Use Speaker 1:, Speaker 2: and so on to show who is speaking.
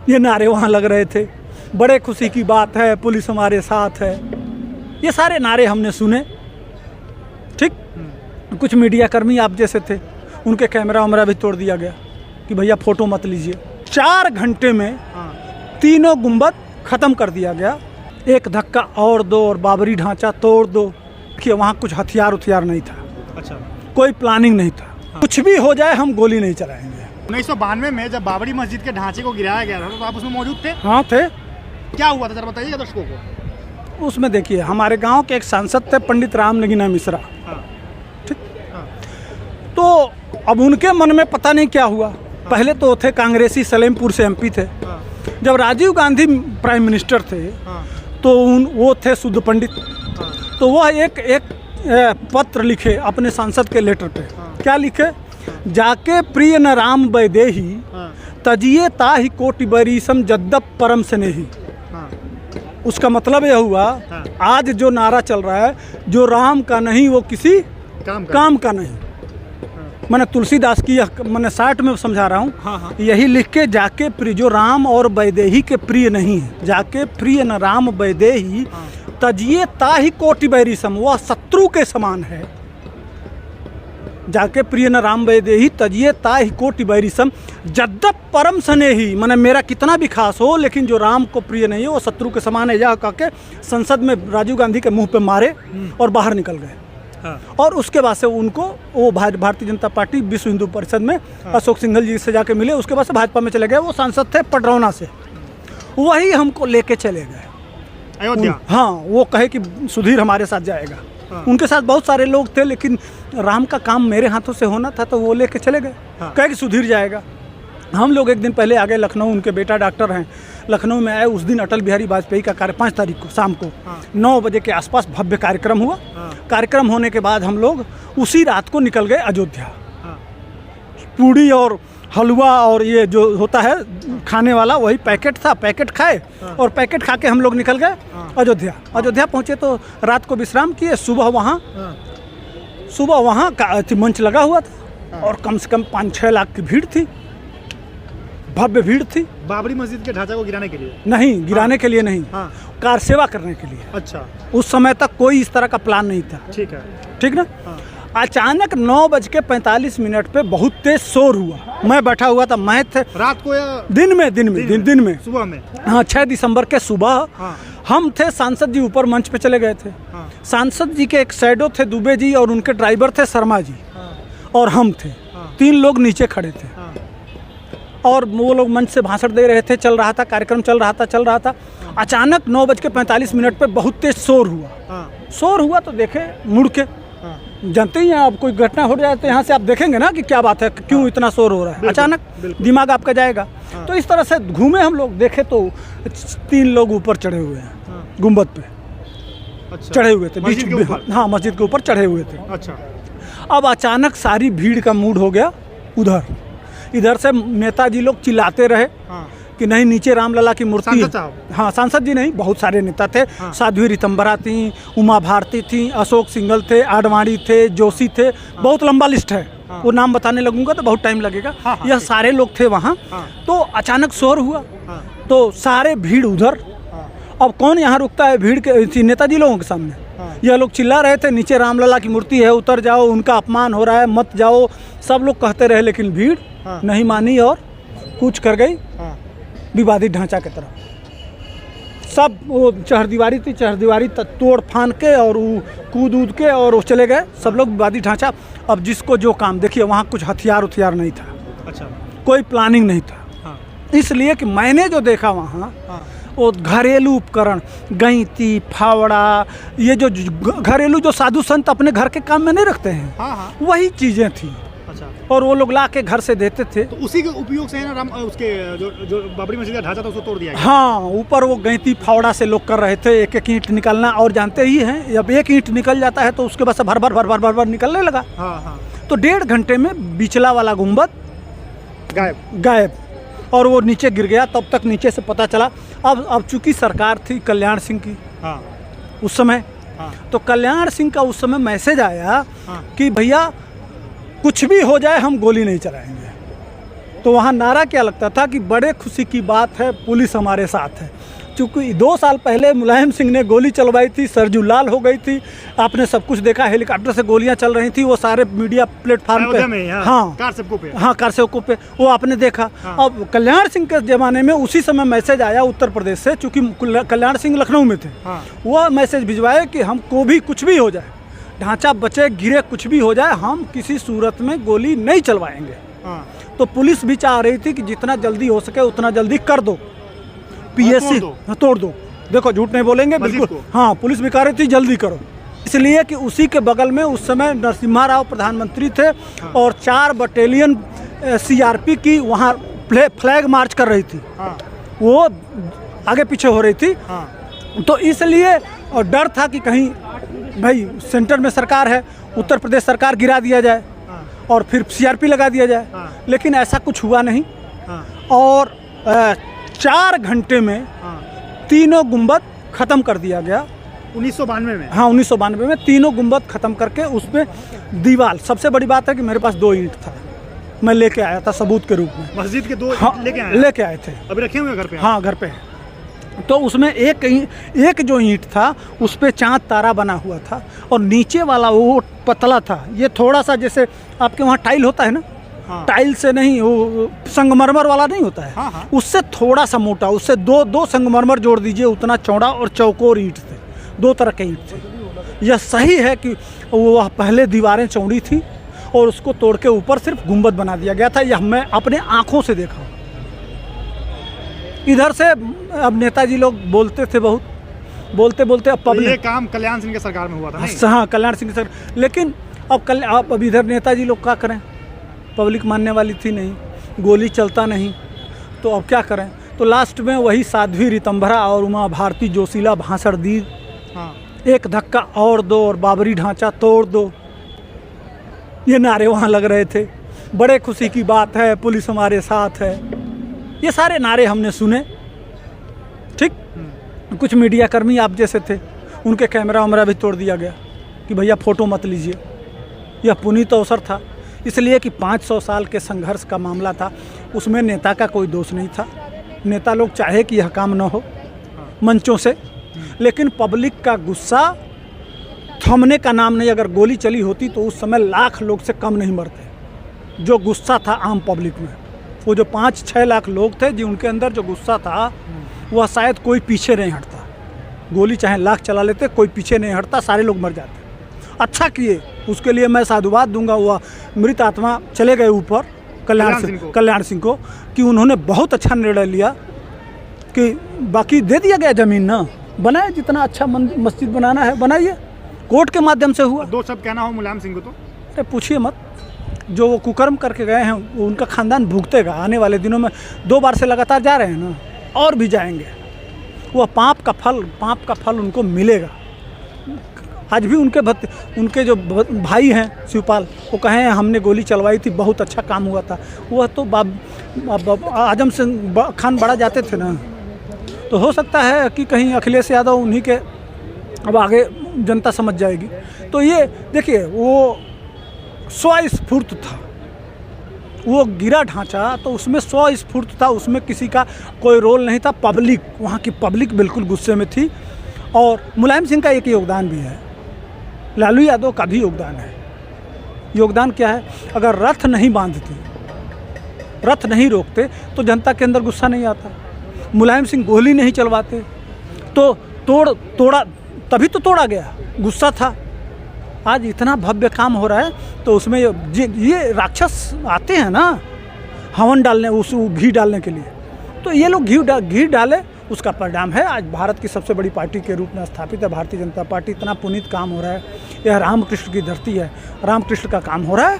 Speaker 1: ये नारे वहाँ लग रहे थे, बड़े खुशी की बात है, पुलिस हमारे साथ है, ये सारे नारे हमने सुने। ठीक, कुछ मीडिया कर्मी आप जैसे थे, उनके कैमरा वैमरा भी तोड़ दिया गया कि भैया फ़ोटो मत लीजिए। 4 घंटे में तीनों गुंबद ख़त्म कर दिया गया, एक धक्का और दो और बाबरी ढांचा तोड़ दो। कि वहाँ कुछ हथियार नहीं था। अच्छा, कोई प्लानिंग नहीं था। कुछ भी हो जाए हम गोली नहीं चलाएंगे।
Speaker 2: 1992 में जब बाबरी मस्जिद के ढांचे को गिराया गया था तो आप उसमें मौजूद थे?
Speaker 1: हाँ थे।
Speaker 2: क्या हुआ था जरा बताइएगा दर्शकों को।
Speaker 1: उसमें देखिए, हमारे गांव के एक सांसद थे पंडित राम नगीना मिश्रा। ठीक, तो अब उनके मन में पता नहीं क्या हुआ। पहले तो थे कांग्रेसी, सलेमपुर से एमपी थे। जब राजीव गांधी प्राइम मिनिस्टर थे तो वो थे शुद्ध पंडित। तो वह एक पत्र लिखे अपने सांसद के लेटर पे। क्या लिखे? जाके प्रिय न राम वैदेही तजिए ताहि कोटि बरीसम जद्दप परम स्नेही। उसका मतलब यह हुआ, आज जो नारा चल रहा है, जो राम का नहीं वो किसी काम का नहीं। मैंने तुलसीदास की मैंने 60 में समझा रहा हूँ। यही लिख के, जाके प्रिय, जो राम और वैदेही के प्रिय नहीं है, जाके प्रिय न राम वैदेही तजिए ताहि कोटि बैरिसम, वह शत्रु के समान है। जाके प्रिय न राम वैदेही तजिए ताहि कोटि बैरिसम जद्दप परम स्नेही। माने मेरा कितना भी खास हो, लेकिन जो राम को प्रिय नहीं है वो शत्रु के समान है। यह कह के संसद में राजीव गांधी के मुंह पे मारे और बाहर निकल गए। और उसके बाद से उनको वो भारतीय जनता पार्टी विश्व हिंदू परिषद में अशोक सिंघल जी से जाके मिले। उसके बाद से भाजपा में चले गए। वो सांसद थे पडरौना से, वही हमको लेके चले गए
Speaker 2: अयोध्या।
Speaker 1: हाँ, वो कहे कि सुधीर हमारे साथ जाएगा। उनके साथ बहुत सारे लोग थे, लेकिन राम का काम मेरे हाथों से होना था तो वो लेके चले गए। कहे कि सुधीर जाएगा। हम लोग एक दिन पहले आ गए लखनऊ, उनके बेटा डॉक्टर हैं, लखनऊ में आए। उस दिन अटल बिहारी वाजपेयी का 5 तारीख को शाम को 9 बजे के आसपास भव्य कार्यक्रम हुआ। कार्यक्रम होने के बाद हम लोग उसी रात को निकल गए अयोध्या। पूड़ी और हलवा और ये जो होता है खाने वाला, वही पैकेट था, पैकेट खाए और पैकेट खा के हम लोग निकल गए अयोध्या। अयोध्या पहुँचे तो रात को विश्राम किए। सुबह वहाँ का मंच लगा हुआ था और कम से कम 5-6 लाख की भीड़ थी, भव्य भीड़ थी।
Speaker 2: बाबरी मस्जिद के ढांचा को गिराने के लिए
Speaker 1: नहीं, गिराने के लिए नहीं, कार सेवा करने के लिए।
Speaker 2: अच्छा,
Speaker 1: उस समय तक कोई इस तरह का प्लान नहीं था।
Speaker 2: ठीक है,
Speaker 1: ठीक ना। अचानक 9:45 पे बहुत तेज शोर हुआ। मैं बैठा हुआ था, मैं थे
Speaker 2: रात को या
Speaker 1: दिन में
Speaker 2: सुबह में।
Speaker 1: हाँ, 6 दिसंबर के सुबह हम थे। सांसद जी ऊपर मंच पे चले गए थे। सांसद जी के एक शैडो थे दुबे जी, और उनके ड्राइवर थे शर्मा जी, और हम थे। 3 लोग नीचे खड़े थे और वो लोग मंच से भाषण दे रहे थे। चल रहा था कार्यक्रम, चल रहा था। अचानक 9:45 पे बहुत तेज शोर हुआ तो देखे मुड़ के, जानते ही हैं आप, कोई घटना हो जाए तो यहाँ से आप देखेंगे ना कि क्या बात है, क्यों इतना शोर हो रहा है। अचानक दिमाग आपका जाएगा। तो इस तरह से घूमे हम लोग, देखे तो 3 लोग ऊपर चढ़े हुए हैं गुंबद पे।
Speaker 2: अच्छा,
Speaker 1: चढ़े हुए थे बीच में। हाँ, मस्जिद के ऊपर चढ़े हुए थे।
Speaker 2: अच्छा,
Speaker 1: अब अचानक सारी भीड़ का मूड हो गया इधर से नेताजी लोग चिल्लाते रहे कि नहीं, नीचे रामलला की मूर्ति है। हाँ, सांसद जी नहीं, बहुत सारे नेता थे। साध्वी रितंबरा थी, उमा भारती थी, अशोक सिंघल थे, आडवाणी थे, जोशी थे, बहुत लंबा लिस्ट है। वो नाम बताने लगूंगा तो बहुत टाइम लगेगा। यह सारे लोग थे वहाँ। तो अचानक शोर हुआ तो सारे भीड़ उधर। अब कौन यहाँ रुकता है भीड़ के, नेताजी लोगों के सामने। यह लोग चिल्ला रहे थे, नीचे रामलला की मूर्ति है, उतर जाओ, उनका अपमान हो रहा है, मत जाओ। सब लोग कहते रहे, लेकिन भीड़ नहीं मानी और कूच कर गई विवादित ढांचा की तरफ। सब वो चहरदीवारी थी, चहरदीवारी तोड़ फान के और कूद के और वो चले गए सब लोग विवादित ढांचा। अब जिसको जो काम, देखिए वहाँ कुछ हथियार नहीं था। अच्छा, कोई प्लानिंग नहीं था। इसलिए कि मैंने जो देखा वहाँ, वो घरेलू उपकरण, गईंती, फावड़ा, ये जो घरेलू जो साधु संत अपने घर के काम में नहीं रखते हैं, वही चीज़ें थी। अच्छा, और वो लोग ला के घर से देते थे।
Speaker 2: तो उसी के उपयोग से है ना उसके जो बाबरी मस्जिद का ढांचा था उसको तोड़ दिया गया।
Speaker 1: हाँ, ऊपर वो गईंती फावड़ा से लोग कर रहे थे, एक ईंट निकालना। और जानते ही हैं, जब एक ईंट निकल जाता है तो उसके बाद से भर निकलने लगा। तो 1.5 घंटे में बिचला वाला गुंबद गायब और वो नीचे गिर गया। तब तक नीचे से पता चला। अब चूंकि सरकार थी कल्याण सिंह की उस समय, तो कल्याण सिंह का उस समय मैसेज आया कि भैया कुछ भी हो जाए हम गोली नहीं चलाएंगे। तो वहाँ नारा क्या लगता था कि बड़े खुशी की बात है, पुलिस हमारे साथ है। चूँकि 2 साल पहले मुलायम सिंह ने गोली चलवाई थी, सरजू लाल हो गई थी, आपने सब कुछ देखा, हेलीकॉप्टर से गोलियां चल रही थी, वो सारे मीडिया प्लेटफार्म पे, हाँ कार सेवकों पे वो आपने देखा। अब कल्याण सिंह के ज़माने में उसी समय मैसेज आया उत्तर प्रदेश से, चूँकि कल्याण सिंह लखनऊ में थे, वो मैसेज भिजवाए कि हमको भी कुछ भी हो जाए, ढांचा बचे गिरे कुछ भी हो जाए, हम किसी सूरत में गोली नहीं चलवाएंगे। तो पुलिस भी चाह रही थी कि जितना जल्दी हो सके उतना जल्दी कर दो, पीएससी तोड़ दो। देखो झूठ नहीं बोलेंगे, बिल्कुल हाँ, पुलिस भी कह रही थी जल्दी करो, इसलिए कि उसी के बगल में उस समय नरसिम्हा राव प्रधानमंत्री थे और 4 बटालियन सीआरपी की वहाँ फ्लैग मार्च कर रही थी, वो आगे पीछे हो रही थी। तो इसलिए और डर था कि कहीं भाई सेंटर में सरकार है, उत्तर प्रदेश सरकार गिरा दिया जाए और फिर सीआरपी लगा दिया जाए, लेकिन ऐसा कुछ हुआ नहीं। और 4 घंटे में तीनों गुंबद ख़त्म कर दिया गया 1992 में। हाँ, 1992 में तीनों गुंबद ख़त्म करके उसमें दीवार, सबसे बड़ी बात है कि मेरे पास 2 ईंट था, मैं लेके आया था सबूत के रूप में।
Speaker 2: मस्जिद के 2 लेके आए थे, अभी रखे हुए घर पे? हाँ, घर पे है।
Speaker 1: तो उसमें एक जो ईंट था उस पर चाँद तारा बना हुआ था और नीचे वाला वो पतला था, ये थोड़ा सा जैसे आपके वहाँ टाइल होता है ना, टाइल से नहीं, वो संगमरमर वाला नहीं होता है, उससे थोड़ा सा मोटा, उससे दो संगमरमर जोड़ दीजिए उतना चौड़ा, और चौकोर ईंट थे, 2 तरह के ईंट थे। यह सही है कि वह पहले दीवारें चौड़ी थी और उसको तोड़ के ऊपर सिर्फ गुंबद बना दिया गया था, यह मैं अपने आँखों से देखा। इधर से अब नेताजी लोग बोलते थे, बहुत बोलते अब पब्लिक,
Speaker 2: ये काम कल्याण सिंह के सरकार में हुआ था नहीं?
Speaker 1: हाँ, कल्याण सिंह की सरकार, लेकिन अब इधर नेताजी लोग क्या करें, पब्लिक मानने वाली थी नहीं, गोली चलता नहीं, तो अब क्या करें। तो लास्ट में वही साध्वी रितंभरा और उमा भारती जोशीला भाषण दी, एक धक्का और दो और बाबरी ढांचा तोड़ दो, ये नारे वहाँ लग रहे थे। बड़े खुशी की बात है, पुलिस हमारे साथ है, ये सारे नारे हमने सुने। ठीक, कुछ मीडिया कर्मी आप जैसे थे, उनके कैमरा वैमरा भी तोड़ दिया गया कि भैया फ़ोटो मत लीजिए। यह पुनीत अवसर था, इसलिए कि 500 साल के संघर्ष का मामला था, उसमें नेता का कोई दोष नहीं था। नेता लोग चाहे कि यह काम न हो मंचों से, लेकिन पब्लिक का गुस्सा थमने का नाम नहीं। अगर गोली चली होती तो उस समय लाख लोग से कम नहीं मरते। जो गुस्सा था आम पब्लिक में, वो जो 5-6 लाख लोग थे जो उनके अंदर जो गुस्सा था, वह शायद कोई पीछे नहीं हटता। गोली चाहे लाख चला लेते, कोई पीछे नहीं हटता, सारे लोग मर जाते। अच्छा किए, उसके लिए मैं साधुवाद दूंगा। वह मृत आत्मा चले गए ऊपर, कल्याण सिंह को, कि उन्होंने बहुत अच्छा निर्णय लिया कि बाकी दे दिया गया ज़मीन ना, बनाए जितना अच्छा मस्जिद बनाना है बनाइए, कोर्ट के माध्यम से हुआ।
Speaker 2: 2 शब्द कहना हो मुलायम सिंह को तो?
Speaker 1: अरे पूछिए मत, जो वो कुकर्म करके गए हैं वो उनका खानदान भुगतेगा आने वाले दिनों में। 2 बार से लगातार जा रहे हैं ना, और भी जाएंगे। वह पाप का फल उनको मिलेगा। आज भी उनके जो भाई हैं शिवपाल, वो कहे हैं हमने गोली चलवाई थी, बहुत अच्छा काम हुआ था। वह तो आजम सिंह खान बड़ा जाते थे ना, तो हो सकता है कि कहीं अखिलेश यादव उन्हीं के अब आगे जनता समझ जाएगी। तो ये देखिए, वो स्वस्फूर्त था, वो गिरा ढांचा तो उसमें स्वस्फूर्त था, उसमें किसी का कोई रोल नहीं था। पब्लिक, वहाँ की पब्लिक बिल्कुल गुस्से में थी। और मुलायम सिंह का एक योगदान भी है, लालू यादव का भी योगदान है। योगदान क्या है? अगर रथ नहीं बांधते, रथ नहीं रोकते, तो जनता के अंदर गुस्सा नहीं आता। मुलायम सिंह गोली नहीं चलवाते तो तोड़ा, तभी तो तोड़ा गया, गुस्सा था। आज इतना भव्य काम हो रहा है तो उसमें ये राक्षस आते हैं ना हवन डालने, उस घी डालने के लिए, तो ये लोग घी डाले, उसका परिणाम है आज भारत की सबसे बड़ी पार्टी के रूप में स्थापित है भारतीय जनता पार्टी। इतना पुनीत काम हो रहा है, यह रामकृष्ण की धरती है, रामकृष्ण का काम हो रहा है।